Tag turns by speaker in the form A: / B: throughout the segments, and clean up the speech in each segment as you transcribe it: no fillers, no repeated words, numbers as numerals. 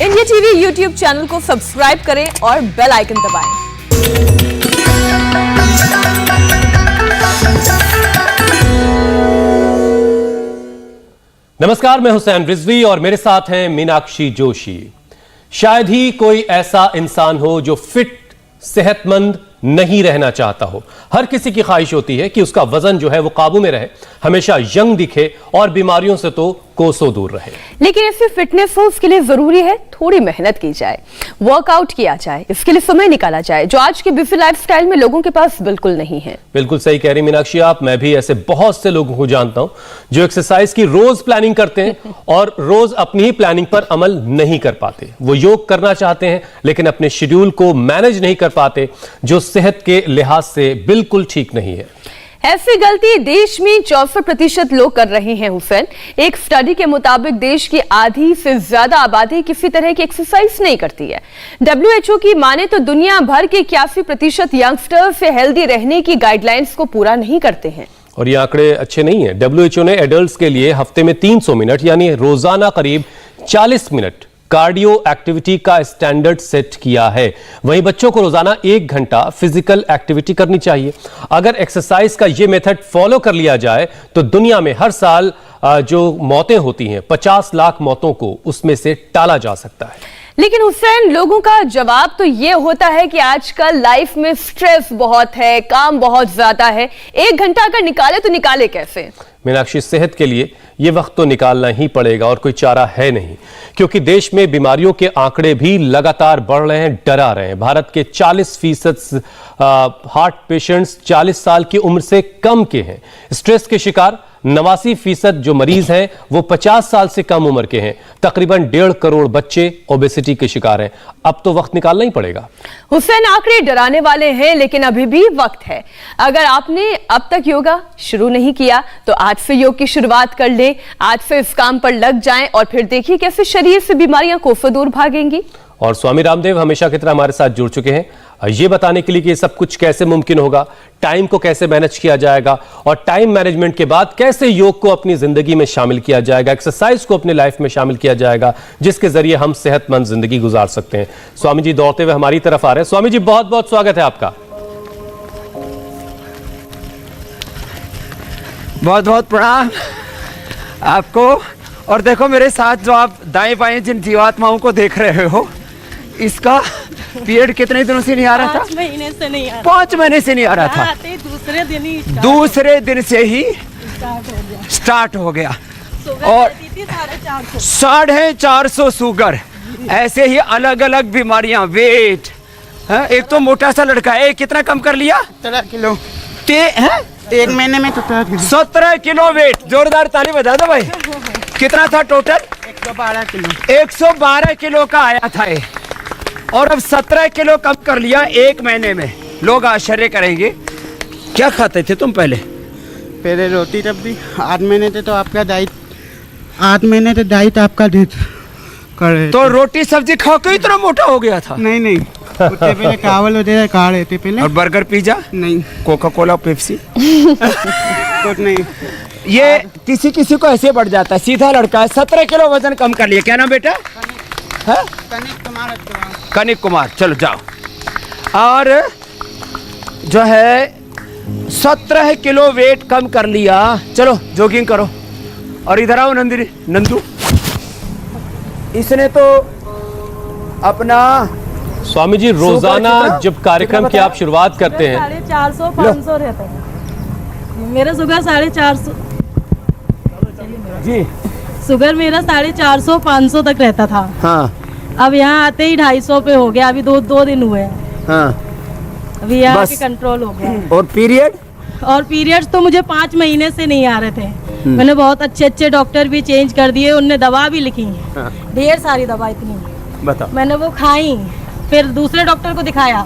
A: India TV YouTube channel को subscribe करें और बेल आइकन दबाएं।
B: नमस्कार, मैं हुसैन रिजवी और मेरे साथ हैं मीनाक्षी जोशी। शायद ही कोई ऐसा इंसान हो जो फिट, सेहतमंद नहीं रहना चाहता हो। हर किसी की ख्वाहिश होती है कि उसका वजन जो है वो काबू में रहे, हमेशा यंग दिखे और बीमारियों से तो कोसों दूर रहे।
A: लेकिन ऐसी फिटनेस हो उसके लिए जरूरी है थोड़ी मेहनत की जाए, वर्कआउट किया जाए, इसके लिए समय निकाला जाए, जो आज के बिजी लाइफस्टाइल में लोगों के पास बिल्कुल नहीं है।
B: बिल्कुल सही कह रही मीनाक्षी आप। मैं भी ऐसे बहुत से लोगों को जानता हूं जो एक्सरसाइज की रोज प्लानिंग करते हैं और रोज अपनी ही प्लानिंग पर अमल नहीं कर पाते। वो योग करना चाहते हैं लेकिन अपने शेड्यूल को मैनेज नहीं कर पाते, जो सेहत के लिहाज से बिल्कुल ठीक नहीं है।
A: ऐसी गलती देश में 64% लोग कर रहे हैं हुसैन। एक स्टडी के मुताबिक देश की आधी से ज्यादा आबादी किसी तरह की एक्सरसाइज नहीं करती है। WHO की माने तो दुनिया भर के 81% यंगस्टर्स हेल्दी रहने की गाइडलाइंस को पूरा नहीं करते हैं।
B: और ये आंकड़े अच्छे नहीं है। WHO ने एडल्ट्स के लिए हफ्ते में 300 मिनट यानी रोजाना करीब 40 मिनट कार्डियो एक्टिविटी का स्टैंडर्ड सेट किया है। वहीं बच्चों को रोजाना 1 घंटा फिजिकल एक्टिविटी करनी चाहिए। अगर एक्सरसाइज का यह मेथड फॉलो कर लिया जाए तो दुनिया में हर साल जो मौतें होती हैं 50 लाख मौतों को उसमें से टाला जा सकता है।
A: लेकिन हुसैन, लोगों का जवाब तो ये होता है कि आजकल लाइफ में स्ट्रेस बहुत है, काम बहुत ज्यादा है, 1 घंटा अगर निकाले तो निकाले कैसे?
B: मीनाक्षी, सेहत के लिए यह वक्त तो निकालना ही पड़ेगा और कोई चारा है नहीं, क्योंकि देश में बीमारियों के आंकड़े भी लगातार बढ़ रहे हैं, डरा रहे हैं। भारत के 40% हार्ट पेशेंट्स 40 साल की उम्र से कम के हैं। स्ट्रेस के शिकार 89% जो मरीज हैं वो 50 साल से कम उम्र के हैं। तकरीबन 1.5 करोड़ बच्चे ओबेसिटी के शिकार हैं। अब तो वक्त निकालना ही पड़ेगा।
A: हुसैन, आंकड़े डराने वाले हैं लेकिन अभी भी वक्त है। अगर आपने अब तक योगा शुरू नहीं किया तो आज से योग की शुरुआत कर ले। आज से इस काम पर लग जाएं और फिर देखिए कैसे शरीर से बीमारियां कोसों दूर भागेंगी।
B: और स्वामी रामदेव हमेशा की तरह हमारे साथ जुड़ चुके हैं ये बताने के लिए कि ये सब कुछ कैसे मुमकिन होगा, टाइम को कैसे मैनेज किया जाएगा और टाइम मैनेजमेंट के बाद कैसे योग को अपनी जिंदगी में शामिल किया जाएगा, एक्सरसाइज को अपने लाइफ में शामिल किया जाएगा, जिसके जरिए हम सेहतमंद जिंदगी गुजार सकते हैं। स्वामी जी दौड़ते हुए हमारी तरफ आ रहे हैं। स्वामी जी, बहुत बहुत स्वागत है आपका।
C: बहुत बहुत प्रणाम आपको। और देखो मेरे साथ जो आप दाएं बाएं जिन जीवात्माओं को देख रहे हो, इसका पीरियड कितने दिनों से नहीं आ रहा था?
D: 5 महीने से नहीं आ रहा।
C: 5 महीने से नहीं आ रहा था। दूसरे दिन से ही स्टार्ट हो गया। और 450 शुगर, ऐसे ही अलग अलग बीमारियां, वेट है। एक तो मोटा सा लड़का है, कितना कम कर लिया?
E: 17 किलो।
C: 1
E: महीने में
C: 17 किलो वेट। जोरदार ताली बजा दो भाई। कितना था टोटल?
E: 112 किलो।
C: 112 किलो का आया था ये, और अब 17 किलो कम कर लिया 1 महीने में। लोग आश्चर्य करेंगे। क्या खाते थे तुम पहले?
E: पहले रोटी सब्जी। 8 महीने थे तो आपका डाइट, 8 महीने तो डाइट आपका कर
C: तो रोटी सब्जी खा के इतना मोटा हो गया था?
E: नहीं उससे पहले चावल वगैरह खा रहे थे पहले।
C: और बर्गर, पिज्जा?
E: नहीं।
C: Coca Cola, Pepsi?
E: कुछ नहीं।
C: ये किसी किसी को ऐसे बढ़ जाता है। सीधा लड़का है, 17 किलो वजन कम कर लिया। क्या नाम बेटा है? कनिक कुमार। चलो जाओ। और जो है 17 किलो वेट कम कर लिया। चलो जॉगिंग करो। और इधर आओ नंदू। इसने तो अपना
B: स्वामी जी रोजाना जब कार्यक्रम की आप शुरुआत करते हैं
D: 450-500 रहता है मेरा शुगर। 450
C: जी
D: शुगर मेरा 450-500 तक रहता था।
C: हाँ।
D: अब यहाँ आते ही 250 पे हो गया। अभी दो दिन हुए हैं।
C: हाँ।
D: अभी यहाँ के कंट्रोल हो गया।
C: और पीरियड?
D: और पीरियड्स तो मुझे 5 महीने से नहीं आ रहे थे। मैंने बहुत अच्छे डॉक्टर भी चेंज कर दिए, उनने दवा भी लिखी।
C: हाँ।
D: ढेर सारी दवा, इतनी
C: बताओ।
D: मैंने वो खाई, फिर दूसरे डॉक्टर को दिखाया,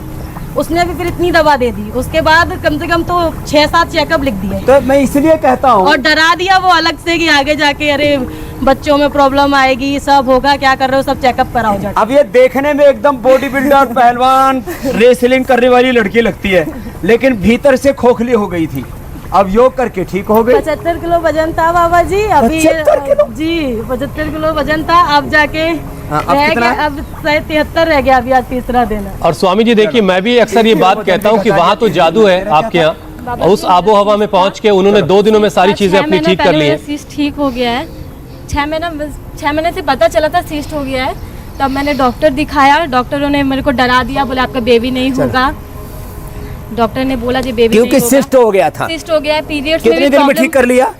D: उसने भी फिर इतनी दवा दे दी। उसके बाद कम से कम तो 6-7 चेकअप लिख दिए।
C: तो मैं इसलिए कहता हूँ,
D: और डरा दिया वो अलग से कि आगे जाके अरे बच्चों में प्रॉब्लम आएगी, सब होगा, क्या कर रहे हो, सब चेकअप कराओ जाके।
C: अब ये देखने में एकदम बॉडी बिल्डर, पहलवान, रेसलिंग करने वाली लड़की लगती है, लेकिन भीतर से खोखली हो गई थी। अब योग करके ठीक हो गई।
D: 75 किलो वजन था बाबा जी। अभी
C: 75 किलो?
D: जी 75 किलो वजन था। अब जाके
C: अब
D: रह
C: कितना
D: गया, अब 73 रह गया, अभी आज तीसरा दिन है।
B: और स्वामी जी देखिए, मैं भी अक्सर ये बात कहता हूँ कि वहाँ तो जादू है आपके यहाँ, उस आबो हवा में पहुँच के उन्होंने 2 दिनों में सारी चीजें अपनी ठीक कर ली है।
F: सिस्ट ठीक हो गया है, 6 महीने से पता चला था सिस्ट हो गया है, तब मैंने डॉक्टर दिखाया, डॉक्टरों ने मेरे को डरा दिया, बोले आपका बेबी नहीं होगा। डॉक्टर ने बोला जी बेबी
C: क्योंकि सिस्ट हो गया था।
F: सिस्ट हो गया है, पीरियड्स में
C: कितने दिन में ठीक कर लिया?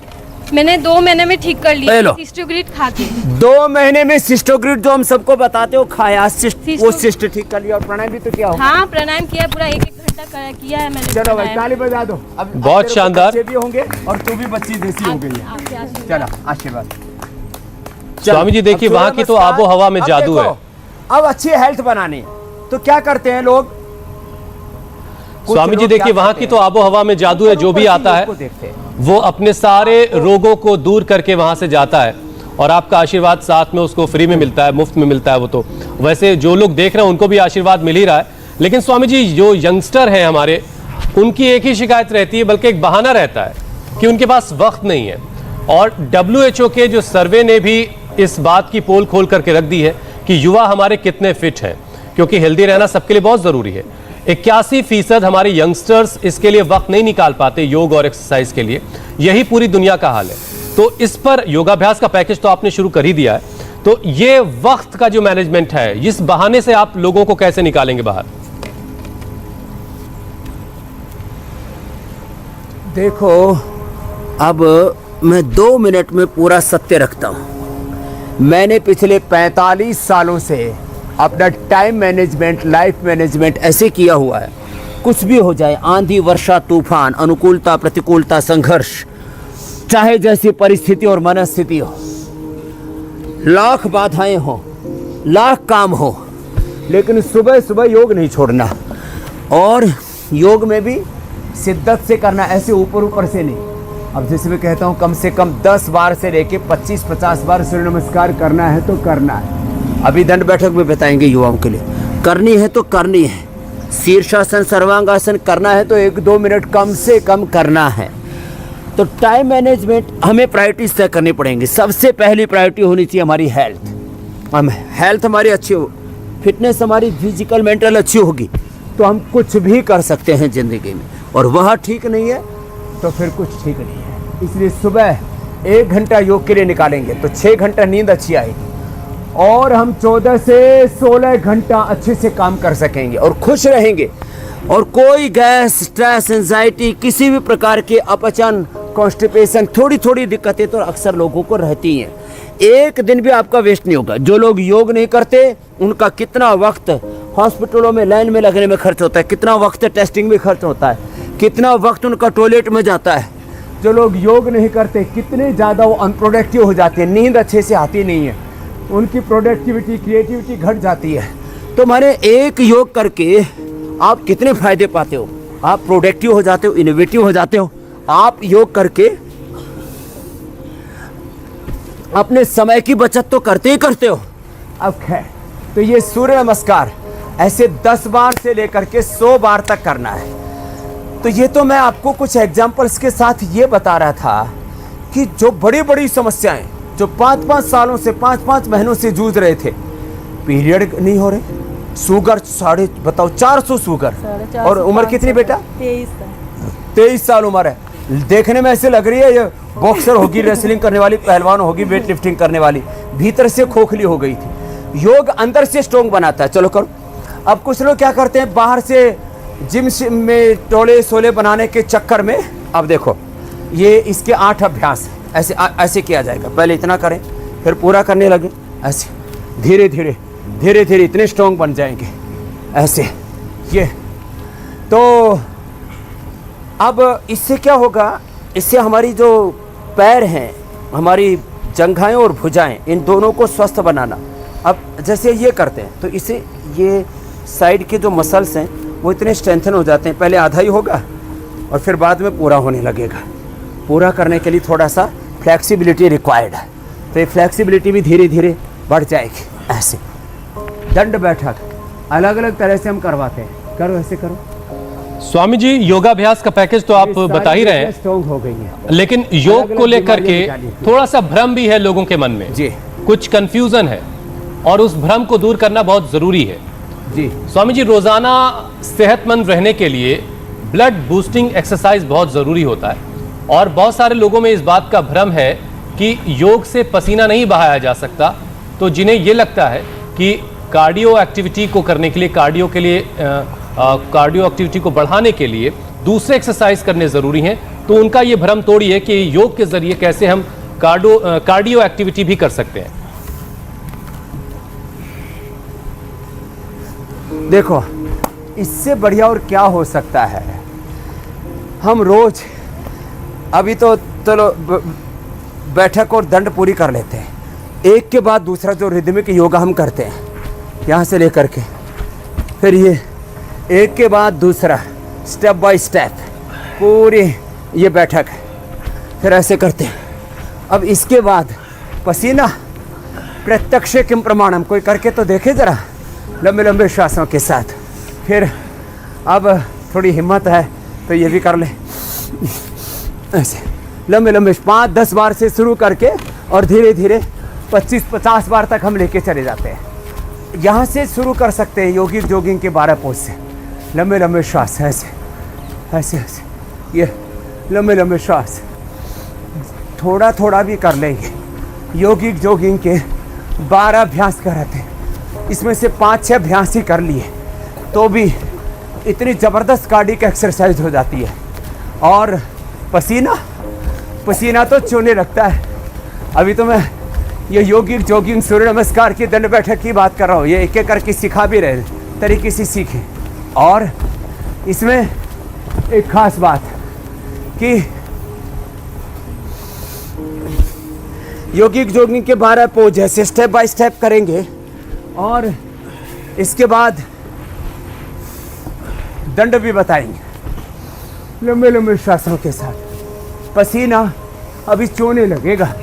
F: मैंने 2 महीने में ठीक कर लिया,
C: लो।
F: सिस्टोग्रिड खा के।
C: 2 महीने में सिस्टोग्रिड जो हम सबको बताते हो खाया, वो सिस्ट ठीक कर लिया। और प्राणायाम भी तो किया हो?
F: हाँ प्राणायाम किया, पूरा 1-1 घंटा किया है मैंने।
C: चलो भाई ताली बजा दो। अब
B: बहुत शानदार।
C: बच्चे भी होंगे और तू भी बच्ची देसी हो गई है।
F: आपके आशीर्वाद।
C: चलो आशीर्वाद।
B: स्वामी जी देखिए, वहाँ की तो आबो हवा में जादू है।
C: अब अच्छी हेल्थ बनानी है तो क्या करते हैं लोग?
B: स्वामी जी देखिए, वहाँ की तो आबो हवा में जादू है। जो भी आता है वो अपने सारे रोगों को दूर करके वहां से जाता है और आपका आशीर्वाद साथ में उसको फ्री में मिलता है, मुफ्त में मिलता है। वो तो वैसे जो लोग देख रहे हैं उनको भी आशीर्वाद मिल ही रहा है। लेकिन स्वामी जी, जो यंगस्टर हैं हमारे, उनकी एक ही शिकायत रहती है, बल्कि एक बहाना रहता है कि उनके पास वक्त नहीं है। और WHO के जो सर्वे ने भी इस बात की पोल खोल करके रख दी है कि युवा हमारे कितने फिट हैं, क्योंकि हेल्दी रहना सबके लिए बहुत जरूरी है। 81% हमारे यंगस्टर्स इसके लिए वक्त नहीं निकाल पाते, योग और एक्सरसाइज के लिए। यही पूरी दुनिया का हाल है। तो इस पर योगाभ्यास का पैकेज तो आपने शुरू कर ही दिया है, तो ये वक्त का जो मैनेजमेंट है, इस बहाने से आप लोगों को कैसे निकालेंगे बाहर?
C: देखो, अब मैं 2 मिनट में पूरा सत्य रखता हूं। मैंने पिछले 45 सालों से अपना टाइम मैनेजमेंट, लाइफ मैनेजमेंट ऐसे किया हुआ है, कुछ भी हो जाए, आंधी, वर्षा, तूफान, अनुकूलता, प्रतिकूलता, संघर्ष, चाहे जैसी परिस्थिति और मनस्थिति हो, लाख बाधाएं हो, लाख काम हो, लेकिन सुबह सुबह योग नहीं छोड़ना। और योग में भी शिद्दत से करना, ऐसे ऊपर ऊपर से नहीं। अब जैसे मैं कहता हूँ, कम से कम 10 बार से लेके 25-50 बार सूर्य नमस्कार करना है तो करना है। अभी दंड बैठक में बताएंगे युवाओं के लिए, करनी है तो करनी है। शीर्षासन, सर्वांगासन करना है तो 1-2 मिनट कम से कम करना है। तो टाइम मैनेजमेंट हमें प्रायोरिटीज तय करनी पड़ेंगी। सबसे पहली प्रायोरिटी होनी चाहिए हमारी हेल्थ। हम हेल्थ हमारी अच्छी हो, फिटनेस हमारी फिजिकल मेंटल अच्छी होगी तो हम कुछ भी कर सकते हैं ज़िंदगी में। और वह ठीक नहीं है तो फिर कुछ ठीक नहीं है। इसलिए सुबह 1 घंटा योग के लिए निकालेंगे तो 6 घंटा नींद अच्छी आएगी और हम 14 से 16 घंटा अच्छे से काम कर सकेंगे और खुश रहेंगे। और कोई गैस, स्ट्रेस, एंजाइटी, किसी भी प्रकार के अपचन, कॉन्स्टिपेशन, थोड़ी थोड़ी दिक्कतें तो अक्सर लोगों को रहती हैं। एक दिन भी आपका वेस्ट नहीं होगा। जो लोग योग नहीं करते उनका कितना वक्त हॉस्पिटलों में लाइन में लगने में खर्च होता है, कितना वक्त टेस्टिंग में खर्च होता है, कितना वक्त उनका टॉयलेट में जाता है। जो लोग योग नहीं करते कितने ज़्यादा वो अनप्रोडक्टिव हो जाते हैं, नींद अच्छे से आती नहीं है, उनकी प्रोडक्टिविटी, क्रिएटिविटी घट जाती है। तो माने एक योग करके आप कितने फायदे पाते हो? आप प्रोडक्टिव हो जाते हो, इनोवेटिव हो जाते हो। आप योग करके अपने समय की बचत तो करते ही करते हो। अब खैर, तो ये सूर्य नमस्कार ऐसे 10 बार से लेकर के 100 बार तक करना है। तो ये तो मैं आपको कुछ एग्जाम्पल्स के साथ ये बता रहा था कि जो बड़ी बड़ी समस्याएं जो 5-5 सालों से, 5-5 महीनों से जूझ रहे थे, पीरियड नहीं हो रहे, शुगर 400 शुगर, और उम्र कितनी बेटा? 23 साल उम्र है। देखने में ऐसे लग रही है ये बॉक्सर होगी, रेसलिंग करने वाली, पहलवान होगी, वेट लिफ्टिंग करने वाली, भीतर से खोखली हो गई थी। योग अंदर से स्ट्रॉन्ग बनाता है। चलो करो। अब कुछ लोग क्या करते हैं, बाहर से जिम में टोले सोले बनाने के चक्कर में, अब देखो ये इसके 8 अभ्यास ऐसे ऐसे किया जाएगा। पहले इतना करें, फिर पूरा करने लगे, ऐसे धीरे धीरे धीरे धीरे इतने स्ट्रॉन्ग बन जाएंगे ऐसे। ये तो अब इससे क्या होगा, इससे हमारी जो पैर हैं, हमारी जंघाएं और भुजाएं, इन दोनों को स्वस्थ बनाना। अब जैसे ये करते हैं तो इससे ये साइड के जो मसल्स हैं वो इतने स्ट्रेंथन हो जाते हैं। पहले आधा ही होगा और फिर बाद में पूरा होने लगेगा। पूरा करने के लिए थोड़ा सा फ्लेक्सिबिलिटी रिक्वायर्ड है, तो ये फ्लेक्सिबिलिटी भी धीरे धीरे बढ़ जाएगी। ऐसे दंड बैठक अलग अलग तरह से हम करवाते हैं। करो, ऐसे करो।
B: स्वामी जी, योगाभ्यास का पैकेज तो आप बता ही रहे हैं,
C: स्ट्रॉन्ग हो गई है,
B: लेकिन योग को लेकर के थोड़ा सा भ्रम भी है लोगों के मन में
C: जी,
B: कुछ कंफ्यूजन है। और उस भ्रम को दूर करना बहुत जरूरी है।
C: जी
B: स्वामी जी, रोजाना सेहतमंद रहने के लिए ब्लड बूस्टिंग एक्सरसाइज बहुत जरूरी होता है और बहुत सारे लोगों में इस बात का भ्रम है कि योग से पसीना नहीं बहाया जा सकता, तो जिन्हें ये लगता है कि कार्डियो एक्टिविटी को करने के लिए, कार्डियो एक्टिविटी को बढ़ाने के लिए दूसरे एक्सरसाइज करने जरूरी हैं, तो उनका ये भ्रम तोड़िए कि योग के जरिए कैसे हम कार्डियो एक्टिविटी भी कर सकते हैं।
C: देखो, इससे बढ़िया और क्या हो सकता है। हम रोज अभी तो चलो बैठक और दंड पूरी कर लेते हैं, एक के बाद दूसरा जो रिदमिक योगा हम करते हैं यहाँ से लेकर के, फिर ये एक के बाद दूसरा स्टेप बाय स्टेप पूरी ये बैठक है, फिर ऐसे करते हैं। अब इसके बाद पसीना प्रत्यक्ष किम प्रमाणम, कोई करके तो देखे जरा लंबे लंबे श्वासों के साथ। फिर अब थोड़ी हिम्मत है तो ये भी कर ले, ऐसे लंबे लंबे 5-10 बार से शुरू करके और धीरे धीरे 25-50 बार तक हम लेके चले जाते हैं। यहाँ से शुरू कर सकते हैं योगिक जोगिंग के 12 पोज से। लंबे लंबे श्वास ऐसे ऐसे ऐसे, ये लंबे लंबे श्वास थोड़ा थोड़ा भी कर लेंगे। योगिक जोगिंग के 12 अभ्यास कराते हैं, इसमें से 5-6 अभ्यास ही कर लिए तो भी इतनी ज़बरदस्त कार्डिक एक्सरसाइज हो जाती है। और पसीना तो चूने लगता है। अभी तो मैं ये योगिक जोगिंग सूर्य नमस्कार की दंड बैठक की बात कर रहा हूँ, ये एक एक करके सिखा भी रहे तरीके से सीखें। और इसमें एक खास बात कि योगिक जोगिंग के 12 पोज ऐसे स्टेप बाय स्टेप करेंगे और इसके बाद दंड भी बताएंगे लंबे लंबे श्वासों के साथ। पसीना अभी चोने लगेगा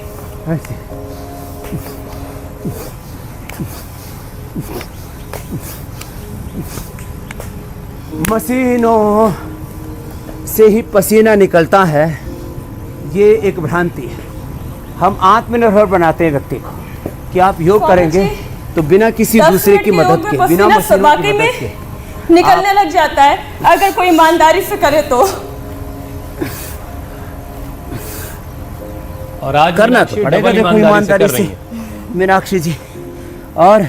C: ऐसे। मशीनों से ही पसीना निकलता है, ये एक भ्रांति है। हम आत्मनिर्भर बनाते हैं व्यक्ति को कि आप योग करेंगे तो बिना किसी दूसरे की मदद के, बिना मशीनों की मदद के
G: निकलने लग जाता है अगर कोई ईमानदारी से करे तो।
B: और आज
C: करना तो पड़ेगा, देखो ईमानदारी से मीनाक्षी जी। और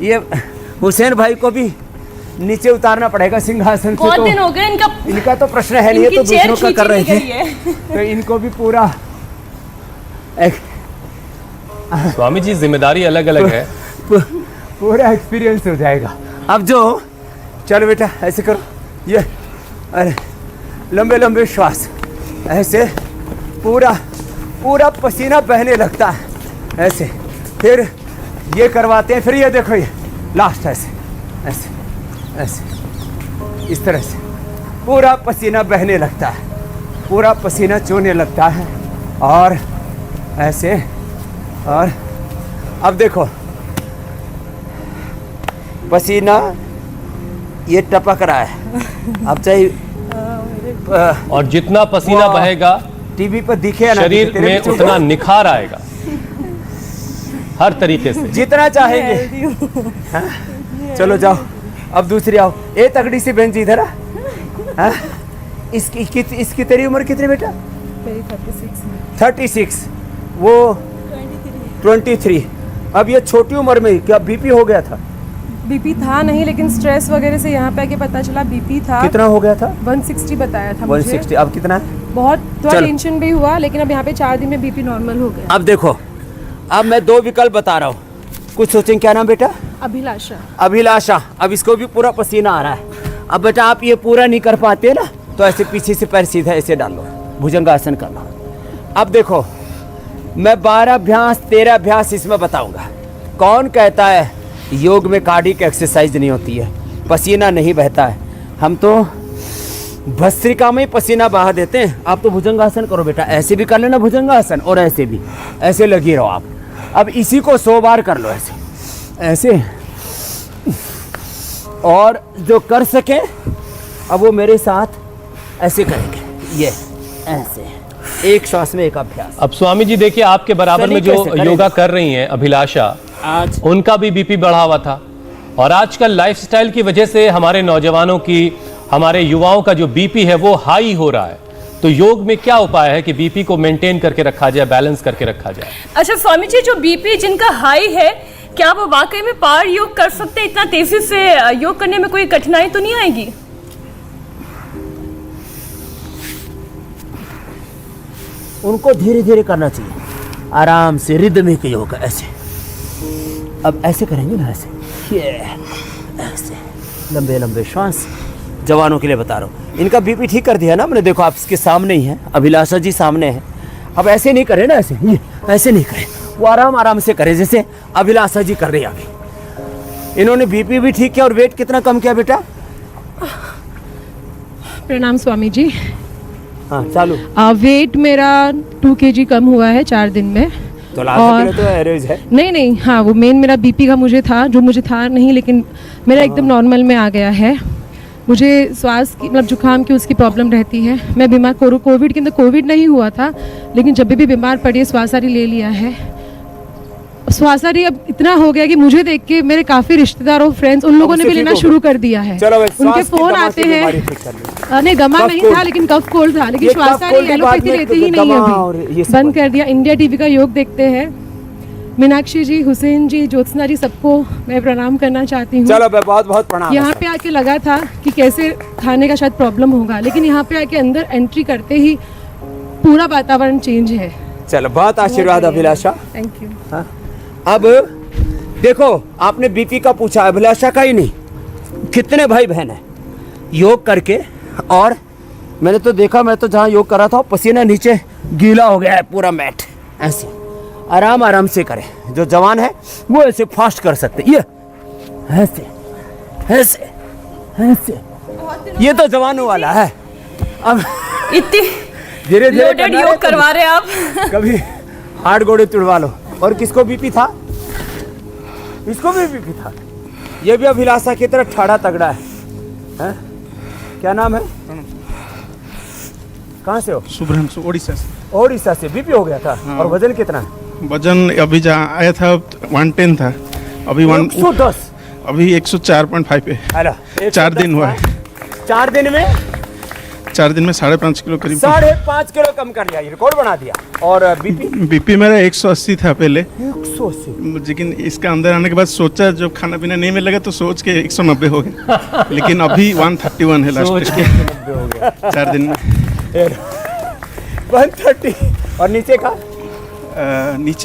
C: ये हुसैन भाई को भी नीचे उतारना पड़ेगा सिंहासन से।
G: बहुत दिन हो गए
C: इनका तो प्रश्न है नहीं, है तो दूसरों का कर रहे थे तो इनको भी पूरा
B: स्वामी जी जिम्मेदारी अलग अलग है,
C: पूरा एक्सपीरियंस हो जाएगा। अब जो चलो बेटा ऐसे करो, ये अरे लंबे लंबे श्वास ऐसे, पूरा पसीना बहने लगता है ऐसे। फिर ये करवाते हैं, फिर ये देखो ये लास्ट ऐसे ऐसे ऐसे इस तरह से पूरा पसीना बहने लगता है, पूरा पसीना चूने लगता है और ऐसे। और अब देखो पसीना ये टपक रहा है, अब चाहे
B: और जितना पसीना बहेगा
C: टीवी पर दिखे ना
B: शरीर में उतना निखार आएगा हर तरीके से,
C: जितना चाहेंगे। चलो जाओ, अब दूसरी आओ। ए तगड़ी सी बहन जी इधर आ। इसकी तेरी उम्र कितनी बेटा?
G: मेरी
C: 36, वो 23। अब ये छोटी उम्र में क्या बीपी हो गया था?
G: बीपी था नहीं, लेकिन स्ट्रेस वगैरह से यहाँ पे आके पता चला बीपी था।
C: कितना हो गया था?
G: 160 बताया था मुझे।
C: 160। अब कितना है?
G: बहुत थोड़ा टेंशन भी हुआ, लेकिन अब यहाँ पे 4 दिन में बीपी नॉर्मल हो गया।
C: अब देखो, अब मैं 2 विकल्प बता रहा हूँ, कुछ सोचें। क्या नाम बेटा? अभिलाषा। अब इसको भी पूरा पसीना आ रहा है। अब बेटा आप ये पूरा नहीं कर पाते ना, तो ऐसे पीछे से पैर सीधा ऐसे डाल लो, भुजंगासन कर लो। अब देखो मैं 12 अभ्यास 13 अभ्यास इसमें बताऊंगा। कौन कहता है योग में कार्डिक एक्सरसाइज नहीं होती है, पसीना नहीं बहता है? हम तो भस्त्रिका में ही पसीना बहा देते हैं। आप तो भुजंगासन करो बेटा, ऐसे भी कर लेना भुजंगासन, और ऐसे भी, ऐसे लगी रहो आप। अब इसी को 100 बार कर लो ऐसे ऐसे। और जो कर सके अब वो मेरे साथ ऐसे करेंगे, ये ऐसे एक श्वास में एक अभ्यास।
B: अब स्वामी जी देखिए, आपके बराबर में जो योगा कर रही हैं अभिलाषा,
C: आज
B: उनका भी बीपी बढ़ा हुआ था और आजकल लाइफस्टाइल की वजह से हमारे नौजवानों की, हमारे युवाओं का जो बीपी है वो हाई हो रहा है। तो योग में क्या उपाय है कि बीपी को मेंटेन करके रखा जाए, बैलेंस करके रखा जाए?
A: अच्छा स्वामी जी, जो बीपी जिनका हाई है, क्या वो वाकई में पावर योग कर सकते हैं? इतना तेजी से योग करने में कोई कठिनाई तो नहीं आएगी?
C: उनको धीरे धीरे करना चाहिए, आराम से, रिदमिक योग। ऐसे अब ऐसे करेंगे ना, ऐसे ये ऐसे लंबे लंबे श्वास। जवानों के लिए बता रहा हूँ, इनका बीपी ठीक कर दिया ना हमने, देखो आप इसके सामने ही है, अभिलाषा जी सामने है। अब ऐसे नहीं करें ना, ऐसे ये ऐसे नहीं करें, वो आराम आराम से करें जैसे अभिलाषा जी कर रही है अभी। इन्होंने बीपी भी ठीक किया और वेट कितना कम किया बेटा?
G: प्रणाम स्वामी जी।
C: हाँ चालू।
G: वेट मेरा 2 kg कम हुआ है 4 दिन में।
C: तो लास्ट तो एवरेज है।
G: नहीं, हाँ वो मेन मेरा बीपी का मुझे था नहीं, लेकिन मेरा एकदम नॉर्मल में आ गया है। मुझे श्वास की मतलब जुकाम की उसकी प्रॉब्लम रहती है। मैं बीमार कोविड के अंदर कोविड नहीं हुआ था, लेकिन जब भी बीमार पड़ी श्वासारी ले लिया है। श्वासारी अब इतना हो गया कि मुझे देख के मेरे काफ़ी रिश्तेदार और फ्रेंड्स उन लोगों ने भी लेना शुरू कर दिया है। उनके फ़ोन आते हैं। नहीं, दमा नहीं था लेकिन कफ कोल्ड था, लेकिन श्वासारी एलोपैथी लेते ही नहीं है अभी, बंद कर दिया। इंडिया टीवी का योग देखते हैं। मीनाक्षी जी, हुसैन जी, ज्योत्सना जी, सबको मैं प्रणाम करना चाहती हूँ।
C: चलो बहुत बहुत प्रणाम।
G: यहाँ पे आके लगा था कि कैसे खाने का शायद प्रॉब्लम होगा, लेकिन यहाँ पे आके अंदर एंट्री करते ही पूरा वातावरण चेंज है।
C: चलो बहुत आशीर्वाद अभिलाषा।
G: Thank you.
C: हाँ? अब देखो, आपने बीपी का पूछा, अभिलाषा का ही नहीं, कितने भाई बहन है योग करके। और मैंने तो देखा, मैं तो जहाँ योग कर रहा था पसीना नीचे गीला हो गया है पूरा मैट। ऐसे आराम आराम से करें। जो जवान है वो ऐसे फास्ट कर सकते, ये ऐसे ऐसे ऐसे। ये तो जवानों वाला है। अब
A: इतनी
C: धीरे धीरे
A: लोडेड योग करवा रहे हैं आप।
C: कभी हाथ गोड़े तुड़वा लो। और किसको बीपी था? इसको भी बीपी था। ये भी अभिलाषा की तरह ठाड़ा तगड़ा है? क्या नाम है? कहाँ से हो?
H: शुभ्रांशु, ओडिशा से।
C: ओडिशा से। बीपी हो गया था। हाँ। और वजन कितना?
H: वजन अभी जहाँ आया था 110 था, अभी
C: 110,
H: अभी 104.5 पे।
C: 4
H: दिन हुआ है।
C: 4 दिन में
H: 5.5 किलो करीब।
C: 5.5 किलो कम कर लिया, रिकॉर्ड बना दिया। और
H: बीपी मेरा 180 था पहले,
C: 180।
H: लेकिन इसका अंदर आने के बाद सोचा जब खाना पीना नहीं मिल लगा तो सोच के 190 हो गया। लेकिन अभी 131 है लास्ट
C: सोच के 190 हो गया
H: 4 दिन में।
C: 130। और नीचे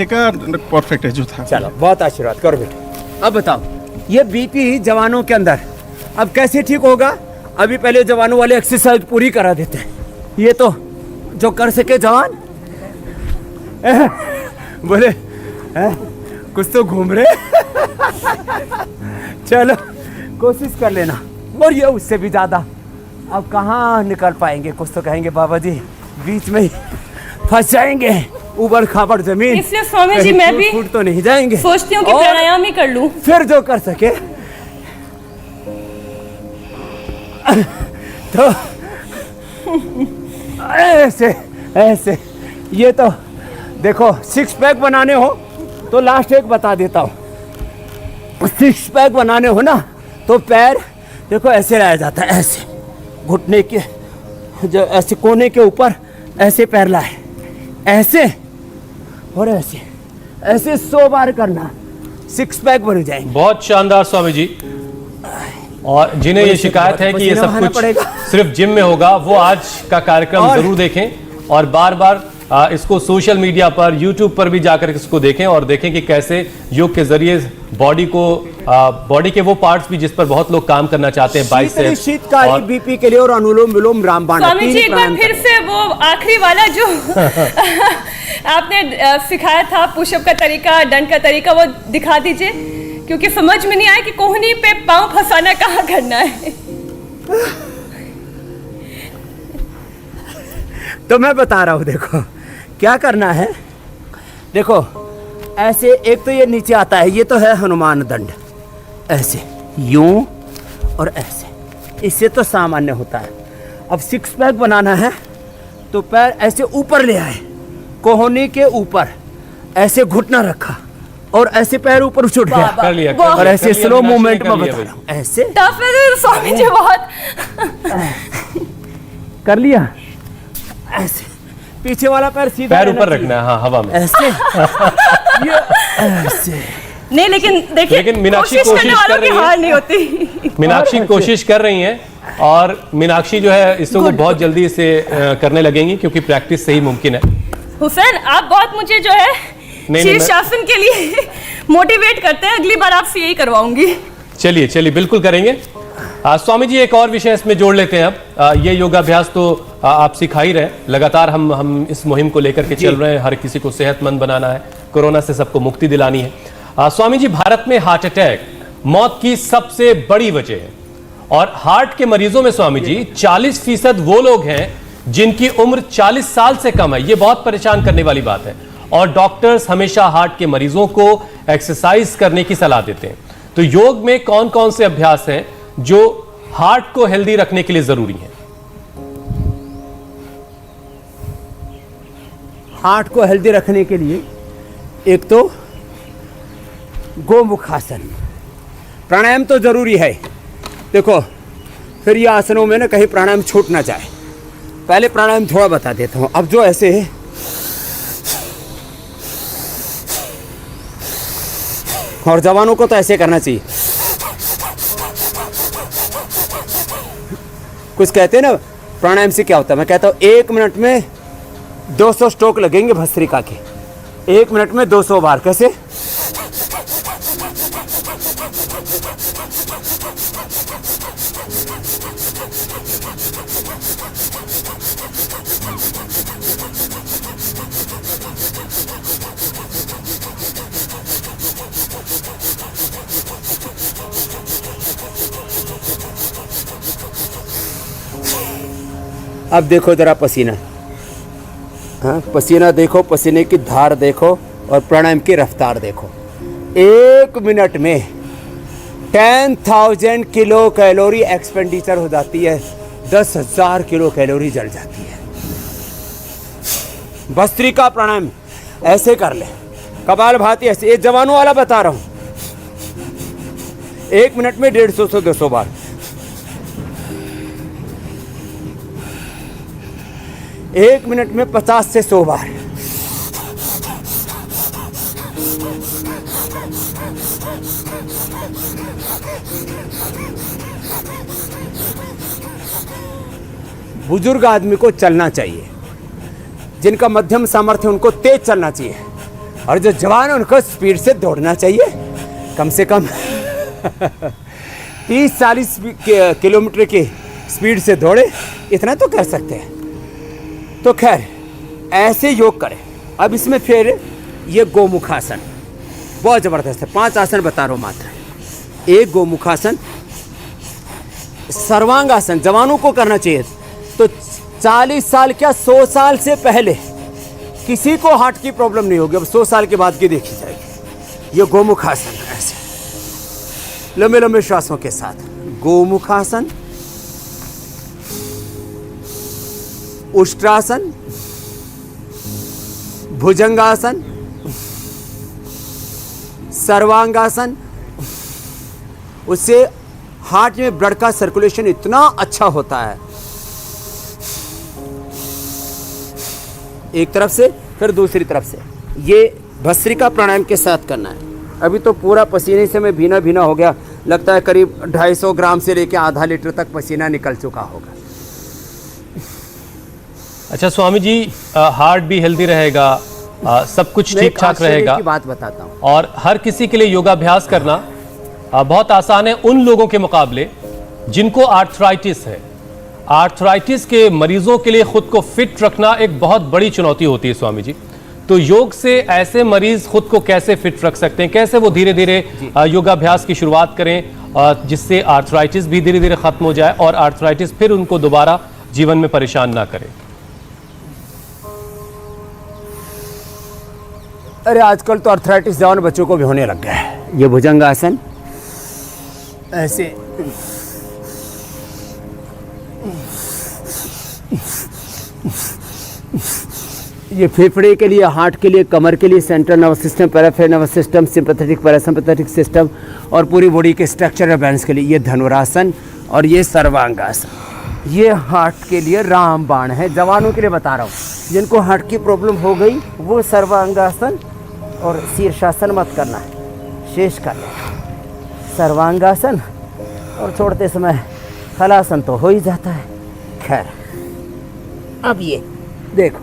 C: का परफेक्ट है जो था। चलो बहुत आशीर्वाद करो बेटा। अब बताओ, ये बीपी जवानों के अंदर अब कैसे ठीक होगा? अभी पहले जवानों वाले एक्सरसाइज पूरी करा देते हैं। ये तो जो कर सके जवान बोले कुछ तो घूम रहे। चलो कोशिश कर लेना। और ये उससे भी ज्यादा अब कहाँ निकल पाएंगे? कुछ तो कहेंगे बाबा जी बीच में ही फंस जाएंगे, ऊबड़ खाबड़ जमीन।
A: इसलिए स्वामी जी मैं भी
C: फूट तो नहीं जाएंगे।
A: सोचती हूँ कि प्राणायाम ही कर लूं।
C: फिर जो कर सके तो ऐसे ऐसे। ये तो देखो, 6 पैक बनाने हो तो लास्ट एक बता देता हूँ। 6 पैक बनाने हो ना तो पैर देखो ऐसे लाया जाता है, ऐसे घुटने के जो ऐसे कोने के ऊपर ऐसे पैर लाए, ऐसे और ऐसे ऐसे 100 बार करना, 6 पैक बन जाएंगे।
B: बहुत शानदार स्वामी जी। और जिन्हें ये शिकायत है कि ये सब कुछ सिर्फ जिम में होगा, वो आज का कार्यक्रम जरूर देखें और बार बार इसको सोशल मीडिया पर, यूट्यूब पर भी जाकर इसको देखें और देखें कि कैसे योग के जरिए बॉडी के वो पार्ट्स भी जिस पर बहुत लोग काम करना चाहते हैं, बाइसेप्स,
C: शीतकारी बीपी के लिए और अनुलोम विलोम रामबाण।
A: स्वामी जी एक बार फिर से वो आखिरी वाला जो आपने सिखाया था, पुशअप का तरीका, दंड का तरीका, वो दिखा दीजिए, क्योंकि समझ में नहीं आया कि कोहनी पे पांव फंसाना कहाँ करना है।
C: तो मैं बता रहा हूँ, देखो क्या करना है। देखो ऐसे, एक तो ये नीचे आता है, ये तो है हनुमान दंड, ऐसे यूं और ऐसे, इससे तो सामान्य होता है। अब 6 पैक बनाना है तो पैर ऐसे ऊपर ले आए, कोहनी के ऊपर ऐसे घुटना रखा और ऐसे पैर ऊपर उठ गया
B: कर लिया
C: और ऐसे स्लो मूवमेंट में
B: कर लिया
C: बता
B: भाई।
C: रहा हूं, ऐसे
A: टफ है तो स्वामी जी बहुत।
C: कर लिया। ऐसे पीछे वाला पैर सीधा
B: पैर
C: रहना
B: ऊपर
C: चाहिए।
B: रखना है, हाँ, हवा में।
C: ऐसे ये ऐसे
D: नहीं, लेकिन देखिए,
B: लेकिन मीनाक्षी
A: कोशिश करने
B: कोशिश
A: वालों
B: कर
A: की
B: रही
A: हार
B: है,
A: नहीं होती।
B: मीनाक्षी कोशिश कर रही हैं और मीनाक्षी जो है इसको बहुत जल्दी इसे करने लगेंगी क्योंकि प्रैक्टिस से ही मुमकिन है।
A: हुसैन, आप बहुत मुझे जो है
B: नहीं,
A: शीर्षासन के लिए मोटिवेट करते हैं। अगली बार आपसे यही करवाऊंगी।
B: चलिए चलिए, बिल्कुल करेंगे। स्वामी जी, एक और विषय इसमें जोड़ लेते हैं अब। ये योगाभ्यास तो आप सिखा ही रहे हैं, लगातार हम इस मुहिम को लेकर के चल रहे हैं। हर किसी को सेहतमंद बनाना है, कोरोना से सबको मुक्ति दिलानी है। स्वामी जी, भारत में हार्ट अटैक मौत की सबसे बड़ी वजह है और हार्ट के मरीजों में स्वामी जी 40% वो लोग हैं जिनकी उम्र 40 साल से कम है। ये बहुत परेशान करने वाली बात है और डॉक्टर्स हमेशा हार्ट के मरीजों को एक्सरसाइज करने की सलाह देते हैं। तो योग में कौन कौन से अभ्यास हैं जो हार्ट को हेल्दी रखने के लिए जरूरी हैं?
C: हार्ट को हेल्दी रखने के लिए एक तो गोमुखासन, प्राणायाम तो जरूरी है। देखो, फिर ये आसनों में ना कहीं प्राणायाम छूट ना जाए। पहले प्राणायाम थोड़ा बता देता हूं। अब जो ऐसे है, और जवानों को तो ऐसे करना चाहिए। कुछ कहते हैं ना प्राणायाम से क्या होता है, मैं कहता हूं 1 मिनट में 200 स्ट्रोक लगेंगे भस्त्रिका के। 1 मिनट में 200 बार। कैसे? अब देखो जरा पसीना, हाँ, पसीना देखो, पसीने की धार देखो और प्राणायाम की रफ्तार देखो। 1 मिनट में 10,000 किलो कैलोरी एक्सपेंडिचर हो जाती है। 10,000 किलो कैलोरी जल जाती है। भस्त्रिका प्राणायाम ऐसे कर ले, कपालभाति ऐसे। ये जवानों वाला बता रहा हूं। 1 मिनट में 150 से 200 बार। 1 मिनट में 50 से 100 बार। बुजुर्ग आदमी को चलना चाहिए, जिनका मध्यम सामर्थ्य उनको तेज चलना चाहिए, और जो जवान है उनको स्पीड से दौड़ना चाहिए। कम से कम 30-40 किलोमीटर की स्पीड से दौड़े, इतना तो कर सकते हैं। तो खैर ऐसे योग करें। अब इसमें फिर ये गोमुखासन बहुत ज़बरदस्त है। 5 आसन बता रहा हूँ मात्र। एक गोमुखासन, सर्वांगासन जवानों को करना चाहिए। तो 40 साल क्या 100 साल से पहले किसी को हार्ट की प्रॉब्लम नहीं होगी। अब 100 साल के बाद की देखी जाएगी। ये गोमुखासन ऐसे लंबे लंबे श्वासों के साथ। गोमुखासन, उष्ट्रासन, भुजंगासन, सर्वांगासन। उससे हार्ट में ब्लड का सर्कुलेशन इतना अच्छा होता है। एक तरफ से फिर दूसरी तरफ से। ये भस्त्रिका प्राणायाम के साथ करना है। अभी तो पूरा पसीने से मैं भीना भीना हो गया। लगता है करीब 250 ग्राम से लेकर आधा लीटर तक पसीना निकल चुका होगा।
B: अच्छा स्वामी जी, हार्ट भी हेल्दी रहेगा, सब कुछ ठीक ठाक रहेगा।
C: की बात बताता हूँ।
B: और हर किसी के लिए योगाभ्यास करना बहुत आसान है उन लोगों के मुकाबले जिनको आर्थराइटिस है। आर्थराइटिस के मरीजों के लिए खुद को फिट रखना एक बहुत बड़ी चुनौती होती है स्वामी जी। तो योग से ऐसे मरीज खुद को कैसे फिट रख सकते हैं, कैसे वो धीरे धीरे योगाभ्यास की शुरुआत करें जिससे आर्थराइटिस भी धीरे धीरे खत्म हो जाए और आर्थराइटिस फिर उनको दोबारा जीवन में परेशान ना करे?
C: अरे आजकल तो आर्थराइटिस जवान बच्चों को भी होने लग गया है। ये भुजंगासन ऐसे ये फेफड़े के लिए, हार्ट के लिए, कमर के लिए, central nervous system, peripheral nervous system, sympathetic parasympathetic system और पूरी बॉडी के स्ट्रक्चरल बैलेंस के लिए ये धनुरासन और ये सर्वांगासन। ये हार्ट के लिए रामबाण है, जवानों के लिए बता रहा हूँ। जिनको हार्ट की प्रॉब्लम हो गई वो सर्वांगासन और शीर्षासन मत करना है, शेष कर लेना। सर्वांगासन और छोड़ते समय हलासन तो हो ही जाता है। खैर, अब ये देखो,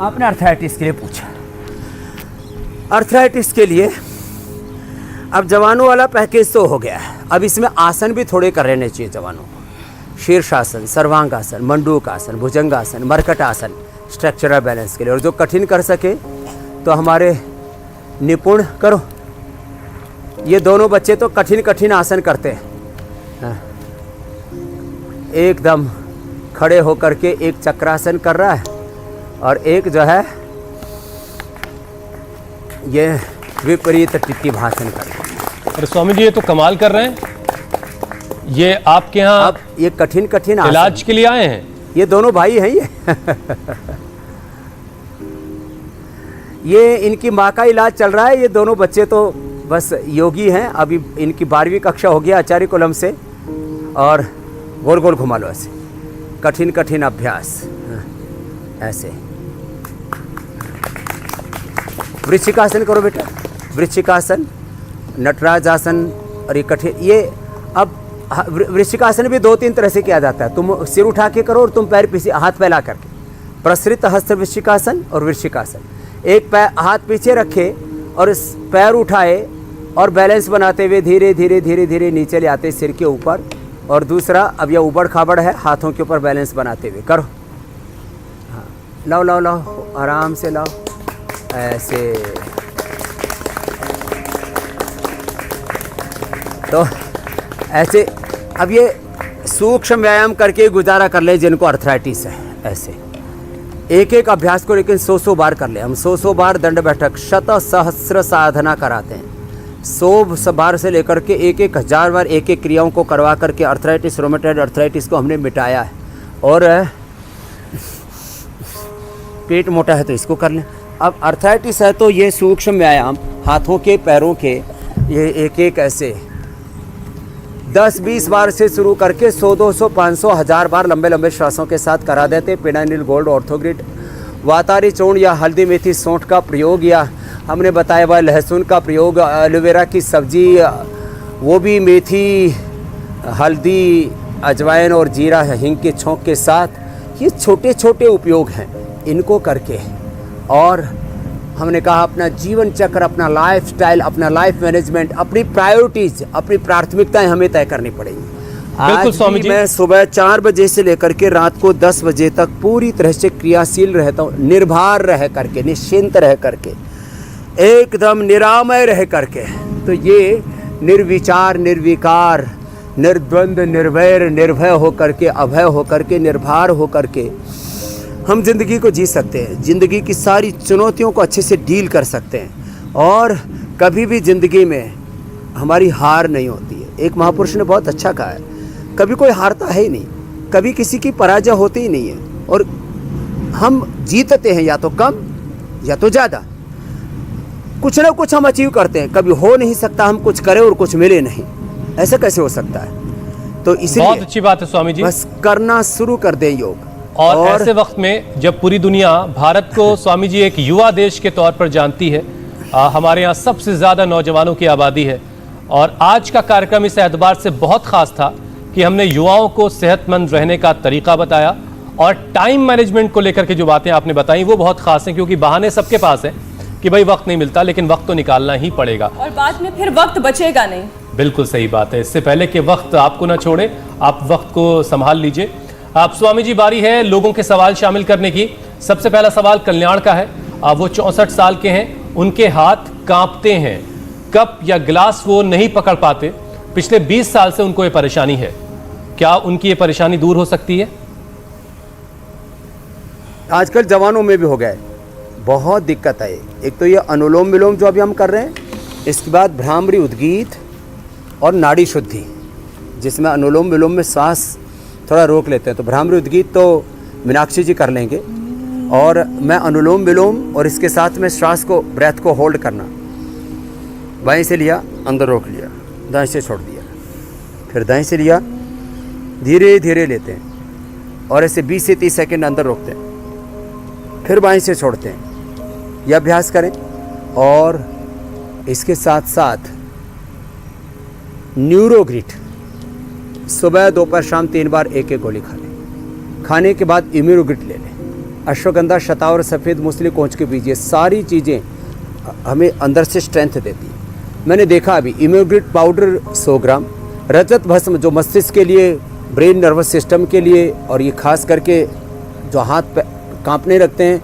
C: आपने अर्थराइटिस के लिए पूछा। अर्थराइटिस के लिए अब जवानों वाला पैकेज तो हो गया है, अब इसमें आसन भी थोड़े कर लेने चाहिए जवानों को। शीर्षासन, सर्वांगासन, मंडूकासन, भुजंगासन, मरकटासन स्ट्रक्चरल बैलेंस के लिए। और जो कठिन कर सके तो हमारे निपुण करो। ये दोनों बच्चे तो कठिन कठिन आसन करते हैं, हाँ। एकदम खड़े होकर के एक चक्रासन कर रहा है और एक जो है ये विपरीत टिट्टिभासन कर रहा है।
B: अरे स्वामी जी, ये तो कमाल कर रहे हैं। ये आपके यहाँ
C: अब ये कठिन कठिन
B: इलाज के लिए आए हैं?
C: ये दोनों भाई हैं ये इनकी माँ का इलाज चल रहा है। ये दोनों बच्चे तो बस योगी हैं। अभी इनकी 12वीं कक्षा हो गया आचार्य कुलम से। और गोल गोल घुमा लो ऐसे, कठिन कठिन अभ्यास ऐसे। वृश्चिकासन करो बेटा, वृश्चिकासन, नटराज आसन। और ये कठिन, ये अब वृश्चिकासन भी 2-3 तरह से किया जाता है। तुम सिर उठा के करो और तुम पैर पीछे हाथ फैला करके, प्रसृत हस्त वृश्चिकासन और वृश्चिकासन। एक पैर हाथ पीछे रखे और पैर उठाए और बैलेंस बनाते हुए धीरे धीरे धीरे धीरे नीचे ले आते सिर के ऊपर। और दूसरा, अब यह उबड़ खाबड़ है, हाथों के ऊपर बैलेंस बनाते हुए करो। हाँ, लाओ लाओ लाओ, आराम से लाओ ऐसे। तो ऐसे अब ये सूक्ष्म व्यायाम करके गुजारा कर ले जिनको अर्थराइटिस है। ऐसे एक एक अभ्यास को लेकिन 100 बार कर ले। हम 100 बार दंड बैठक, शत सहस्र साधना कराते हैं। 100 बार से लेकर के 1000 बार एक एक क्रियाओं को करवा करके अर्थराइटिस, रोमेटॉइड अर्थराइटिस को हमने मिटाया है। और पेट मोटा है तो इसको कर लें। अब अर्थराइटिस है तो ये सूक्ष्म व्यायाम हाथों के, पैरों के, ये एक एक ऐसे 10-20 बार से शुरू करके 100-200, 500, 1000 बार लंबे लंबे श्वासों के साथ करा देते। पिनाइल गोल्ड ऑर्थोग्रिड, वातारी चूर्ण या हल्दी मेथी सौंठ का प्रयोग, या हमने बताया हुआ लहसुन का प्रयोग, एलोवेरा की सब्जी, वो भी मेथी, हल्दी, अजवाइन और जीरा हिंग के छोंक के साथ। ये छोटे छोटे उपयोग हैं, इनको करके। और हमने कहा अपना जीवन चक्र, अपना लाइफ स्टाइल, अपना लाइफ मैनेजमेंट, अपनी प्रायोरिटीज, अपनी प्राथमिकताएं हमें तय करनी पड़ेगी।
B: बिल्कुल स्वामी जी।
C: मैं सुबह 4 बजे से लेकर के रात को 10 बजे तक पूरी तरह से क्रियाशील रहता हूँ, निर्भर रह करके, निश्चिंत रह करके, एकदम निरामय रह करके। तो ये निर्विचार, निर्विकार, निर्द्वंद, निर्वैर, निर्भय होकर के, अभय होकर के, निर्भर होकर के हम जिंदगी को जी सकते हैं। जिंदगी की सारी चुनौतियों को अच्छे से डील कर सकते हैं। और कभी भी जिंदगी में हमारी हार नहीं होती है। एक महापुरुष ने बहुत अच्छा कहा है, कभी कोई हारता है ही नहीं, कभी किसी की पराजय होती ही नहीं है। और हम जीतते हैं या तो कम या तो ज़्यादा, कुछ ना कुछ हम अचीव करते हैं। कभी हो नहीं सकता हम कुछ करें और कुछ मिले नहीं, ऐसा कैसे हो सकता है? तो इसलिए
B: बहुत अच्छी बात है स्वामी जी,
C: बस करना शुरू कर दें योग।
B: और ऐसे वक्त में जब पूरी दुनिया भारत को स्वामी जी एक युवा देश के तौर पर जानती है, हमारे यहाँ सबसे ज़्यादा नौजवानों की आबादी है। और आज का कार्यक्रम इस एतबार से बहुत ख़ास था कि हमने युवाओं को सेहतमंद रहने का तरीका बताया। और टाइम मैनेजमेंट को लेकर के जो बातें आपने बताई वो बहुत ख़ास हैं, क्योंकि बहाने सबके पास हैं कि भाई वक्त नहीं मिलता, लेकिन वक्त तो निकालना ही पड़ेगा
A: और बाद में फिर वक्त बचेगा नहीं।
B: बिल्कुल सही बात है। इससे पहले कि वक्त आपको ना छोड़े, आप वक्त को संभाल लीजिए। आप स्वामी जी, बारी है लोगों के सवाल शामिल करने की। सबसे पहला सवाल कल्याण का है। वो 64 साल के हैं, उनके हाथ कांपते हैं, कप या गिलास वो नहीं पकड़ पाते। पिछले 20 साल से उनको ये परेशानी है, क्या उनकी ये परेशानी दूर हो सकती है?
C: आजकल जवानों में भी हो गया है, बहुत दिक्कत है। एक तो ये अनुलोम विलोम जो अभी हम कर रहे हैं, इसके बाद भ्रामरी उद्गीत और नाड़ी शुद्धि, जिसमें अनुलोम विलोम में सांस थोड़ा रोक लेते हैं। तो भ्रामरी उद्गीत तो मीनाक्षी जी कर लेंगे। और मैं अनुलोम विलोम और इसके साथ में श्वास को, ब्रेथ को होल्ड करना। बाएं से लिया, अंदर रोक लिया, दाएं से छोड़ दिया, फिर दाएं से लिया, धीरे धीरे लेते हैं और ऐसे 20 से 30 सेकंड अंदर रोकते हैं, फिर बाएं से छोड़ते हैं। यह अभ्यास करें। और इसके साथ साथ न्यूरोग्रिट सुबह दोपहर शाम 3 बार एक एक गोली खा लें। खाने के बाद इम्यूरोग्रिट ले लें। अश्वगंधा, शतावर, सफ़ेद मूसली, कोंच के बीज, ये सारी चीज़ें हमें अंदर से स्ट्रेंथ देती है। मैंने देखा अभी इम्यूरोग्रिट पाउडर 100 ग्राम, रजत भस्म जो मस्तिष्क के लिए, ब्रेन नर्वस सिस्टम के लिए, और ये खास करके जो हाथ कांपने लगते हैं,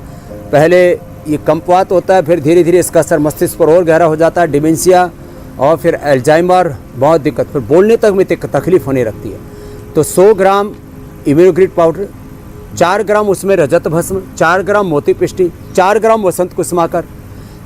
C: पहले ये कंपवात होता है, फिर धीरे धीरे इसका असर मस्तिष्क पर और गहरा हो जाता है, डिमेंशिया और फिर अल्जाइमर, बहुत दिक्कत, फिर बोलने तक में तकलीफ होने लगती है। तो 100 ग्राम इम्यूरोग्रिट पाउडर, 4 ग्राम उसमें रजत भस्म, 4 ग्राम मोती पिष्टी, 4 ग्राम वसंत कुसुमाकर,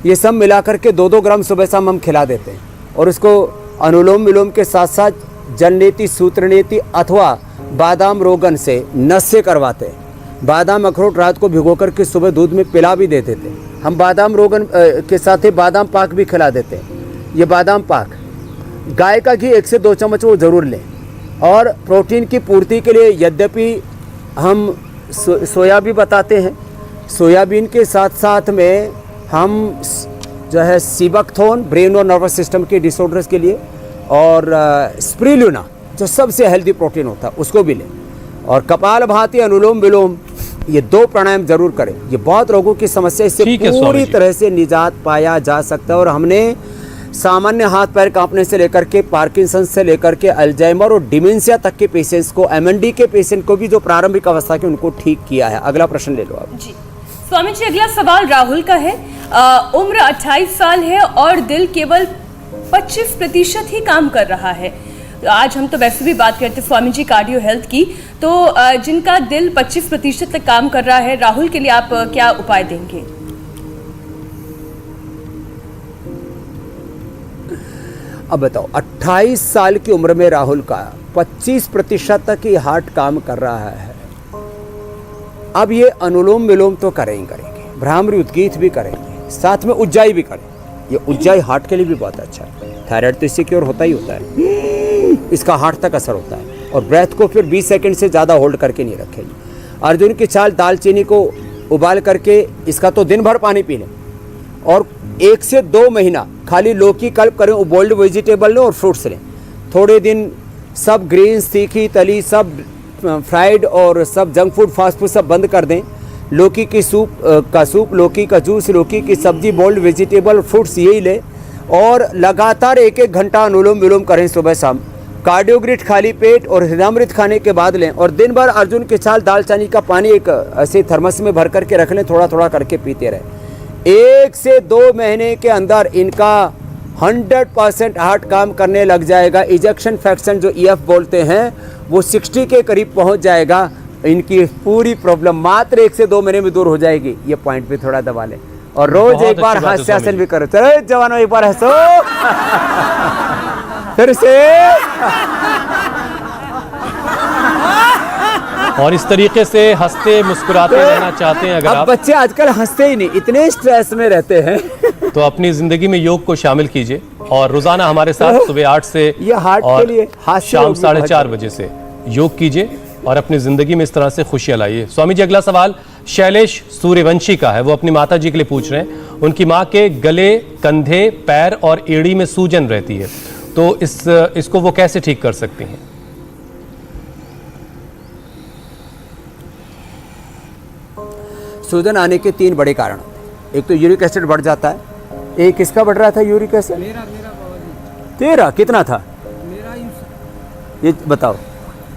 C: ये सब मिलाकर के 2-2 ग्राम सुबह शाम हम खिला देते हैं। और उसको अनुलोम विलोम के साथ साथ जलनेति, सूत्रनेति अथवा बादाम रोगन से नस से करवाते हैं। बादाम अखरोट रात को भिगो करके सुबह दूध में पिला भी देते थे हम। बादाम रोगन के साथ ही बादाम पाक भी खिला देते हैं। ये बादाम पाक, गाय का घी 1 से 2 चम्मच वो ज़रूर लें। और प्रोटीन की पूर्ति के लिए यद्यपि हम सोया भी बताते हैं, सोयाबीन के साथ साथ में हम जो है सीबकथोन, ब्रेन और नर्वस सिस्टम के डिसऑर्डर्स के लिए, और स्प्रिलुना जो सबसे हेल्दी प्रोटीन होता है उसको भी लें। और कपालभाति, अनुलोम विलोम, ये 2 प्राणायाम जरूर करें। ये बहुत रोगों की समस्या इससे पूरी तरह से निजात पाया जा सकता है। और हमने सामान्य हाथ पैर कांपने से लेकर के पार्किंसन से लेकर के अल्जाइमर और डिमेंशिया तक के पेशेंट्स को, MND के पेशेंट को भी जो प्रारंभिक अवस्था के, उनको ठीक किया है। अगला प्रश्न ले लो आप
A: जी। स्वामी जी, अगला सवाल राहुल का है। उम्र 28 साल है और दिल केवल 25% ही काम कर रहा है। आज हम तो वैसे भी बात करते हैं स्वामी जी कार्डियो हेल्थ की, तो जिनका दिल 25% तक काम कर रहा है, राहुल के लिए आप क्या उपाय देंगे?
C: अब बताओ, 28 साल की उम्र में राहुल का 25% तक ही हार्ट काम कर रहा है। अब ये अनुलोम विलोम तो करेंगे, भ्रामरी उद्गीत भी करेंगे, साथ में उज्जाई भी करें। ये उज्जाई हार्ट के लिए भी बहुत अच्छा है। थायराइड तो इससे क्योर होता ही होता है, इसका हार्ट तक असर होता है। और ब्रेथ को फिर 20 सेकंड से ज़्यादा होल्ड करके नहीं रखेंगे। अर्जुन की छाल, दालचीनी को उबाल करके इसका तो दिन भर पानी पी लें। और 1 से 2 महीना खाली लौकी, कल्प करें, बोल्ड वेजिटेबल लें और फ्रूट्स लें। थोड़े दिन सब ग्रीन्स, तीखी तली, सब फ्राइड और सब जंक फूड, फास्ट फूड सब बंद कर दें। लौकी की सूप, लौकी का जूस, लौकी की सब्जी, बोल्ड वेजिटेबल, फ्रूट्स यही लें। और लगातार 1-1 घंटा अनुलोम विलोम करें सुबह शाम। कार्डियोग्रिट खाली पेट और हृदयामृत खाने के बाद लें। और दिन भर अर्जुन की छाल, दालचीनी का पानी एक ऐसे थर्मस में भर करके रख लें, थोड़ा थोड़ा करके पीते रहें। 1 से 2 महीने के अंदर इनका 100% हार्ट काम करने लग जाएगा। इजेक्शन फ्रैक्शन जो EF बोलते हैं वो 60 के करीब पहुंच जाएगा। इनकी पूरी प्रॉब्लम मात्र 1 से 2 महीने में दूर हो जाएगी। ये पॉइंट भी थोड़ा दबा लें। और रोज एक बार हास्यासन भी करो। चलो जवानों, एक बार हंसो, फिर से।
B: और इस तरीके से हंसते मुस्कुराते रहना चाहते हैं अगर
C: अब
B: आप,
C: बच्चे आजकल हंसते ही नहीं, इतने स्ट्रेस में रहते हैं।
B: तो अपनी जिंदगी में योग को शामिल कीजिए। और रोजाना हमारे साथ सुबह 8 से
C: ये हार्ट के लिए, हास्य
B: शाम
C: योग भी
B: 4:30 बजे से योग कीजिए और अपनी जिंदगी में इस तरह से खुशियां लाइए। स्वामी जी, अगला सवाल शैलेश सूर्यवंशी का है। वो अपनी माता जी के लिए पूछ रहे हैं। उनकी माँ के गले, कंधे, पैर और एड़ी में सूजन रहती है, तो इसको वो कैसे ठीक कर सकती हैं?
C: सूजन आने के 3 बड़े कारण होते हैं। एक तो यूरिक एसिड बढ़ जाता है। एक किसका बढ़ रहा था यूरिक एसिड? तेरा कितना था? ये बताओ।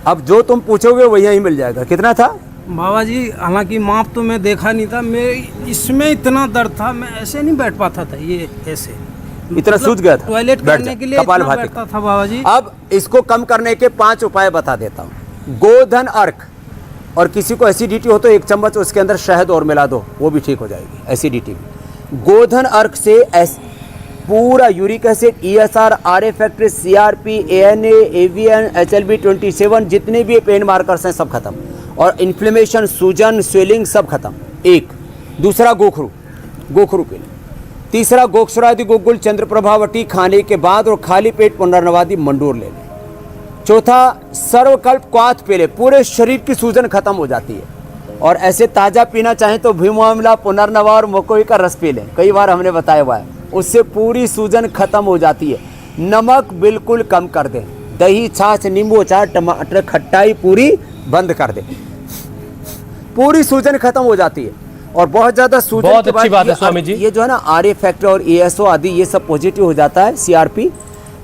C: अब जो तुम पूछोगे वही यहीं मिल जाएगा। कितना था
I: बाबा जी? हालांकि माप तो मैं देखा नहीं था, मैं इसमें इतना दर्द था, मैं ऐसे नहीं बैठ पाता था, ये ऐसे
C: इतना सूज गया था।
I: टॉयलेट करने के लिए इतना बैठता था बाबा जी।
C: अब इसको कम करने के 5 उपाय बता देता हूँ। गोधन अर्क, और किसी को एसिडिटी हो तो 1 चम्मच उसके अंदर शहद और मिला दो, वो भी ठीक हो जाएगी एसिडिटी भी। गोधन अर्क से पूरा uric acid, ESR, RA factor, CRP, ANA, AVN, HLB27 जितने भी पेन मार्कर्स हैं सब खत्म। और इन्फ्लेमेशन, सूजन, स्वेलिंग सब खत्म। एक दूसरा गोखरू पी लें। तीसरा गोक्षरादि गोकुल चंद्रप्रभावटी खाने के बाद और खाली पेट पुनर्नवादि मंडूर ले लें। चौथा सर्वकल्प क्वाथ पी लें, पूरे शरीर की सूजन खत्म हो जाती है। और ऐसे ताज़ा पीना चाहें तो भीमावला, पुनर्नवा और मकोई का रस पी लें, कई बार हमने बताया हुआ है, उससे पूरी सूजन खत्म हो जाती है। नमक बिल्कुल कम कर दें, दही, छाछ, नींबू अचार, टमाटर, खट्टाई पूरी बंद कर दें, पूरी सूजन खत्म हो जाती है। और बहुत ज्यादा सूजन
B: बहुत
C: के
B: अच्छी
C: बाद
B: बात है स्वामी जी।
C: ये जो है ना आरए फैक्टर और एएसओ आदि ये सब पॉजिटिव हो जाता है। सीआरपी,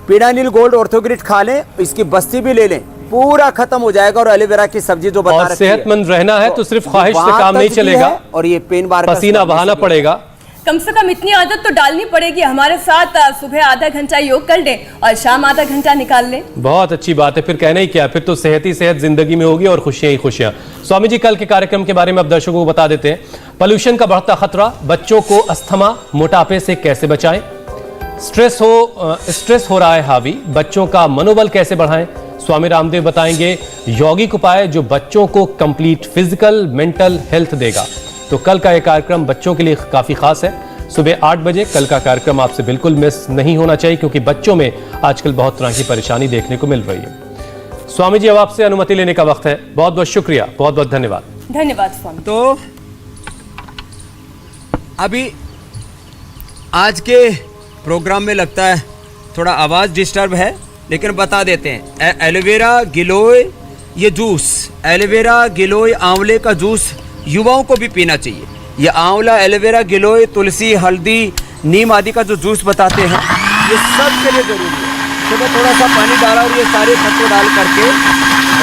C: पीडानिल गोल्ड, ऑर्थोग्रिट खा लें, इसकी बस्ती भी ले लें, पूरा खत्म हो जाएगा। और एलोवेरा की सब्जी जो बता रखी है।
B: और सेहतमंद रहना है तो सिर्फ ख्वाहिश से काम नहीं चलेगा,
C: और ये पेन बार
B: पसीना बहाना पड़ेगा।
A: कम से कम इतनी आदत तो डालनी पड़ेगी हमारे साथ, सुबह आधा घंटा योग कर लें और शाम आधा घंटा निकाल लें।
B: बहुत अच्छी बात है, फिर कहना ही क्या, फिर तो सेहत ही सेहत जिंदगी में होगी और खुशियां ही खुशियां। स्वामी जी कल के कार्यक्रम के बारे में अब दर्शकों को बता देते हैं। पॉल्यूशन का बढ़ता खतरा, बच्चों को अस्थमा, मोटापे से कैसे बचाएं, स्ट्रेस हो रहा है हावी, बच्चों का मनोबल कैसे बढ़ाएं। स्वामी रामदेव बताएंगे यौगिक उपाय जो बच्चों को कंप्लीट फिजिकल मेंटल हेल्थ देगा। तो कल का यह कार्यक्रम बच्चों के लिए काफी खास है। सुबह 8 बजे कल का कार्यक्रम आपसे बिल्कुल मिस नहीं होना चाहिए, क्योंकि बच्चों में आजकल बहुत तरह की परेशानी देखने को मिल रही है। स्वामी जी अब आपसे अनुमति लेने का वक्त है। बहुत बहुत शुक्रिया, बहुत बहुत धन्यवाद।
A: धन्यवाद स्वामी।
C: तो अभी आज के प्रोग्राम में लगता है थोड़ा आवाज डिस्टर्ब है, लेकिन बता देते हैं। एलोवेरा गिलोय ये जूस, एलोवेरा गिलोय आंवले का जूस युवाओं को भी पीना चाहिए। ये आंवला, एलोवेरा, गिलोय, तुलसी, हल्दी, नीम आदि का जो जूस बताते हैं, ये सब के लिए जरूरी है। सुबह थोड़ा सा पानी डाला और ये सारे पत्ते डाल करके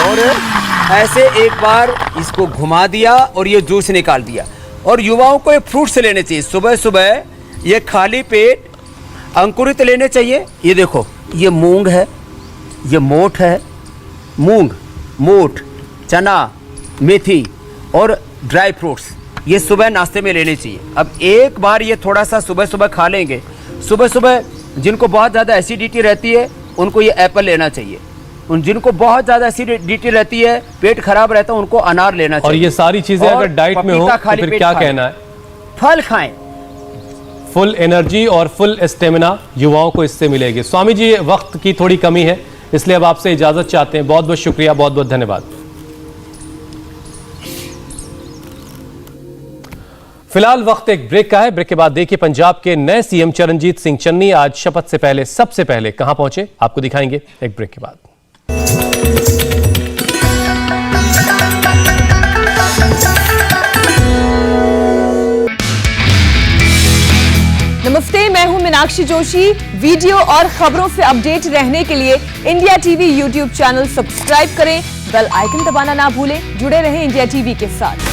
C: और ऐसे एक बार इसको घुमा दिया और ये जूस निकाल दिया। और युवाओं को ये फ्रूट्स लेने चाहिए सुबह सुबह, ये खाली पेट अंकुरित लेने चाहिए। ये देखो, ये मूंग है, ये मोठ है, मूंग, मोठ, चना, मेथी और ड्राई फ्रूट्स, ये सुबह नाश्ते में लेने चाहिए। अब एक बार ये थोड़ा सा सुबह सुबह खा लेंगे। सुबह सुबह जिनको बहुत ज़्यादा एसिडिटी रहती है उनको ये एप्पल लेना चाहिए, उन जिनको बहुत ज़्यादा एसिडिटी रहती है, पेट खराब रहता है, उनको अनार लेना चाहिए।
B: और ये सारी चीजें अगर डाइट में हो तो फिर क्या कहना है।
C: फल खाएं,
B: फुल एनर्जी और फुल स्टेमिना युवाओं को इससे मिलेगी। स्वामी जी वक्त की थोड़ी कमी है, इसलिए अब आपसे इजाजत चाहते हैं। बहुत बहुत शुक्रिया, बहुत बहुत धन्यवाद। फिलहाल वक्त एक ब्रेक का है। ब्रेक के बाद देखिए पंजाब के नए सीएम चरणजीत सिंह चन्नी आज शपथ से पहले सबसे पहले कहां पहुंचे, आपको दिखाएंगे एक ब्रेक के बाद।
A: नमस्ते, मैं हूं मीनाक्षी जोशी। वीडियो और खबरों से अपडेट रहने के लिए India TV YouTube channel subscribe करें, बेल आइकन दबाना ना भूलें। जुड़े रहें इंडिया टीवी के साथ।